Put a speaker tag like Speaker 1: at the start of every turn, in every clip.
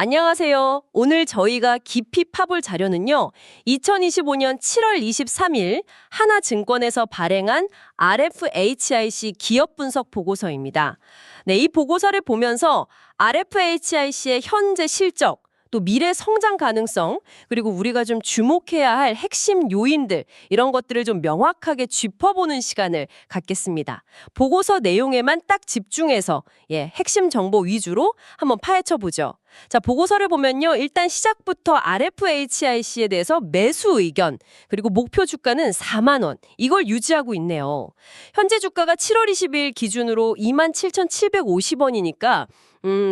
Speaker 1: 안녕하세요. 오늘 저희가 깊이 파볼 자료는요. 2025년 7월 23일 하나증권에서 발행한 RFHIC 기업 분석 보고서입니다. 네, 이 보고서를 보면서 RFHIC의 현재 실적, 또 미래 성장 가능성, 그리고 우리가 좀 주목해야 할 핵심 요인들, 이런 것들을 좀 명확하게 짚어보는 시간을 갖겠습니다. 보고서 내용에만 딱 집중해서 핵심 정보 위주로 한번 파헤쳐보죠. 자, 보고서를 보면요. 일단 시작부터 RFHIC에 대해서 매수 의견, 그리고 목표 주가는 4만 원, 이걸 유지하고 있네요. 현재 주가가 7월 20일 기준으로 27,750원이니까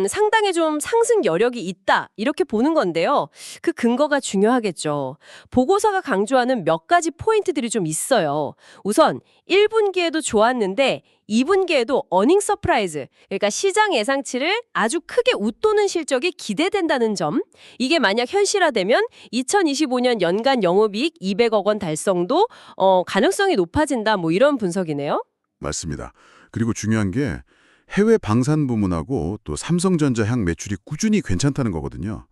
Speaker 1: 상당히 좀 상승 여력이 있다, 이렇게 보는 건데요. 그 근거가 중요하겠죠. 보고서가 강조하는 몇 가지 포인트들이 좀 있어요. 우선 1분기에도 좋았는데 2분기에도 어닝 서프라이즈, 그러니까 시장 예상치를 아주 크게 웃도는 실적이 기대된다는 점, 이게 만약 현실화되면 2025년 연간 영업이익 200억 원 달성도 가능성이 높아진다, 뭐 이런 분석이네요.
Speaker 2: 맞습니다. 그리고 중요한 게 해외 방산 부문하고 또 삼성전자 향 매출이 꾸준히 괜찮다는 거거든요.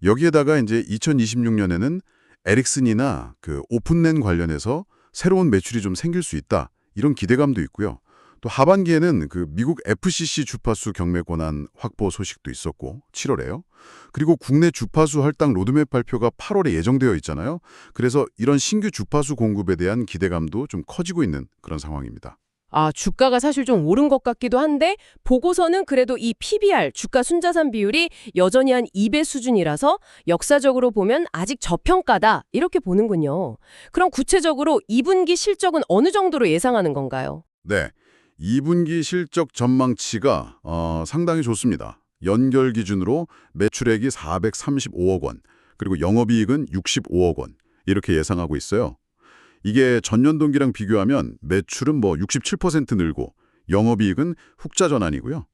Speaker 2: 여기에다가 이제 2026년에는 에릭슨이나 그 오픈랜 관련해서 새로운 매출이 좀 생길 수 있다, 이런 기대감도 있고요. 또 하반기에는 그 미국 FCC 주파수 경매 권한 확보 소식도 있었고 7월에요. 그리고 국내 주파수 할당 로드맵 발표가 8월에 예정되어 있잖아요. 그래서 이런 신규 주파수 공급에 대한 기대감도 좀 커지고 있는 그런 상황입니다.
Speaker 1: 주가가 사실 좀 오른 것 같기도 한데 보고서는 그래도 이 PBR, 주가 순자산 비율이 여전히 한 2배 수준이라서 역사적으로 보면 아직 저평가다, 이렇게 보는군요. 그럼 구체적으로 2분기 실적은 어느 정도로 예상하는 건가요?
Speaker 2: 네, 2분기 실적 전망치가 상당히 좋습니다. 연결 기준으로 매출액이 435억 원, 그리고 영업이익은 65억 원, 이렇게 예상하고 있어요. 이게 전년 동기랑 비교하면 매출은 뭐 67% 늘고 영업이익은 흑자 전환이고요.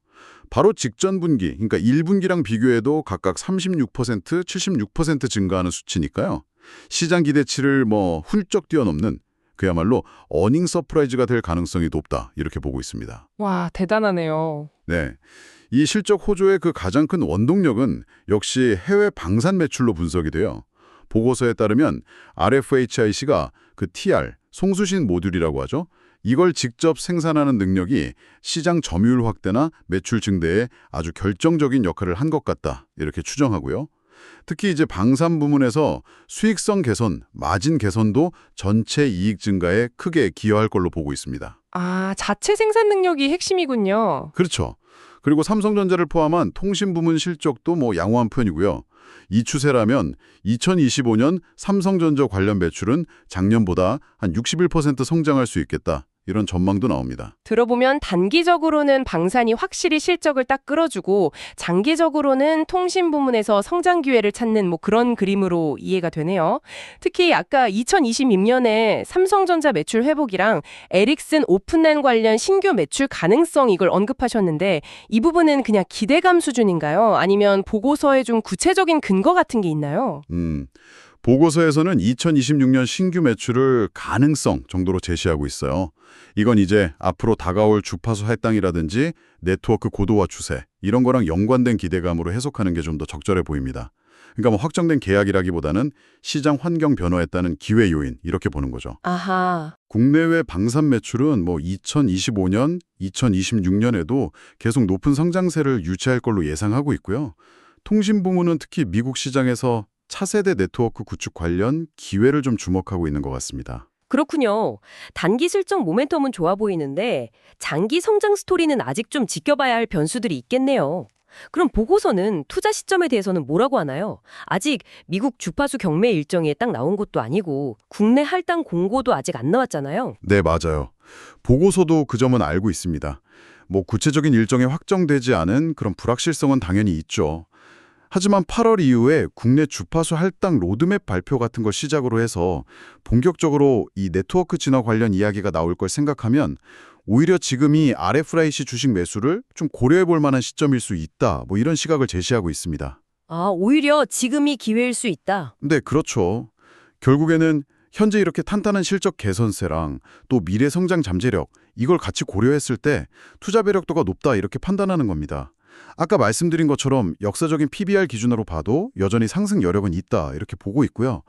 Speaker 2: 바로 직전 분기, 그러니까 1분기랑 비교해도 각각 36%, 76% 증가하는 수치니까요. 시장 기대치를 뭐 훌쩍 뛰어넘는 그야말로 어닝 서프라이즈가 될 가능성이 높다, 이렇게 보고 있습니다.
Speaker 3: 와, 대단하네요.
Speaker 2: 네, 이 실적 호조의 그 가장 큰 원동력은 역시 해외 방산 매출로 분석이 돼요. 보고서에 따르면 RFHIC가 그 TR, 송수신 모듈이라고 하죠. 이걸 직접 생산하는 능력이 시장 점유율 확대나 매출 증대에 아주 결정적인 역할을 한 것 같다, 이렇게 추정하고요. 특히 이제 방산 부문에서 수익성 개선, 마진 개선도 전체 이익 증가에 크게 기여할 걸로 보고 있습니다.
Speaker 3: 자체 생산 능력이 핵심이군요.
Speaker 2: 그렇죠. 그리고 삼성전자를 포함한 통신 부문 실적도 뭐 양호한 편이고요. 이 추세라면 2025년 삼성전자 관련 매출은 작년보다 한 61% 성장할 수 있겠다, 이런 전망도 나옵니다.
Speaker 3: 들어보면 단기적으로는 방산이 확실히 실적을 딱 끌어주고 장기적으로는 통신 부문에서 성장 기회를 찾는 뭐 그런 그림으로 이해가 되네요. 특히 아까 2026년에 삼성전자 매출 회복이랑 에릭슨 오픈랜 관련 신규 매출 가능성, 이걸 언급하셨는데 이 부분은 그냥 기대감 수준인가요? 아니면 보고서에 좀 구체적인 근거 같은 게 있나요?
Speaker 2: 보고서에서는 2026년 신규 매출을 가능성 정도로 제시하고 있어요. 이건 이제 앞으로 다가올 주파수 할당이라든지 네트워크 고도화 추세, 이런 거랑 연관된 기대감으로 해석하는 게 좀 더 적절해 보입니다. 그러니까 뭐 확정된 계약이라기보다는 시장 환경 변화에 따른 기회 요인, 이렇게 보는 거죠.
Speaker 1: 아하.
Speaker 2: 국내외 방산 매출은 뭐 2025년, 2026년에도 계속 높은 성장세를 유지할 걸로 예상하고 있고요. 통신 부문은 특히 미국 시장에서 차세대 네트워크 구축 관련 기회를 좀 주목하고 있는 것 같습니다.
Speaker 1: 그렇군요. 단기 실적 모멘텀은 좋아 보이는데 장기 성장 스토리는 아직 좀 지켜봐야 할 변수들이 있겠네요. 그럼 보고서는 투자 시점에 대해서는 뭐라고 하나요? 아직 미국 주파수 경매 일정이 딱 나온 것도 아니고 국내 할당 공고도 아직 안 나왔잖아요.
Speaker 2: 네, 맞아요. 보고서도 그 점은 알고 있습니다. 뭐 구체적인 일정이 확정되지 않은 그런 불확실성은 당연히 있죠. 하지만 8월 이후에 국내 주파수 할당 로드맵 발표 같은 걸 시작으로 해서 본격적으로 이 네트워크 진화 관련 이야기가 나올 걸 생각하면 오히려 지금이 RFIC 주식 매수를 좀 고려해 볼 만한 시점일 수 있다, 뭐 이런 시각을 제시하고 있습니다.
Speaker 1: 오히려 지금이 기회일 수 있다.
Speaker 2: 네, 그렇죠. 결국에는 현재 이렇게 탄탄한 실적 개선세랑 또 미래 성장 잠재력, 이걸 같이 고려했을 때 투자 배력도가 높다, 이렇게 판단하는 겁니다. 아까 말씀드린 것처럼 역사적인 PBR 기준으로 봐도 여전히 상승 여력은 있다 이렇게 보고 있고요.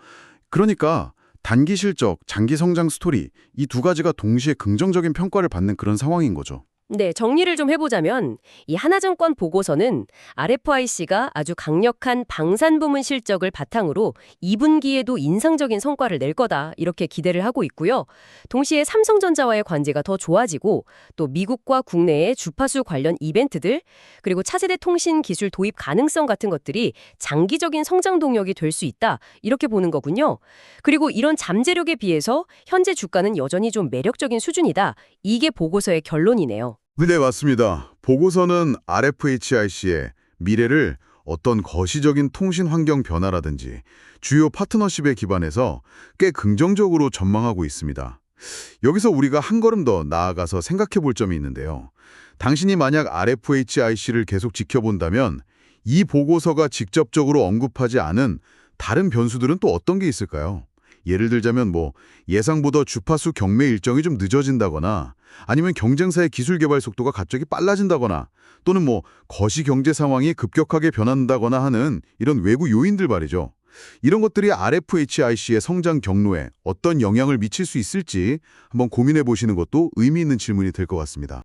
Speaker 2: 그러니까 단기 실적, 장기 성장 스토리 이 두 가지가 동시에 긍정적인 평가를 받는 그런 상황인 거죠.
Speaker 1: 네, 정리를 좀 해보자면 이 하나증권 보고서는 RFIC가 아주 강력한 방산 부문 실적을 바탕으로 2분기에도 인상적인 성과를 낼 거다 이렇게 기대를 하고 있고요. 동시에 삼성전자와의 관계가 더 좋아지고 또 미국과 국내의 주파수 관련 이벤트들 그리고 차세대 통신 기술 도입 가능성 같은 것들이 장기적인 성장 동력이 될 수 있다 이렇게 보는 거군요. 그리고 이런 잠재력에 비해서 현재 주가는 여전히 좀 매력적인 수준이다. 이게 보고서의 결론이네요.
Speaker 2: 네, 맞습니다. 보고서는 RFHIC의 미래를 어떤 거시적인 통신 환경 변화라든지 주요 파트너십에 기반해서 꽤 긍정적으로 전망하고 있습니다. 여기서 우리가 한 걸음 더 나아가서 생각해 볼 점이 있는데요. 당신이 만약 RFHIC를 계속 지켜본다면 이 보고서가 직접적으로 언급하지 않은 다른 변수들은 또 어떤 게 있을까요? 예를 들자면 예상보다 주파수 경매 일정이 좀 늦어진다거나 아니면 경쟁사의 기술 개발 속도가 갑자기 빨라진다거나 또는 거시 경제 상황이 급격하게 변한다거나 하는 이런 외부 요인들 말이죠. 이런 것들이 RFHIC의 성장 경로에 어떤 영향을 미칠 수 있을지 한번 고민해 보시는 것도 의미 있는 질문이 될 것 같습니다.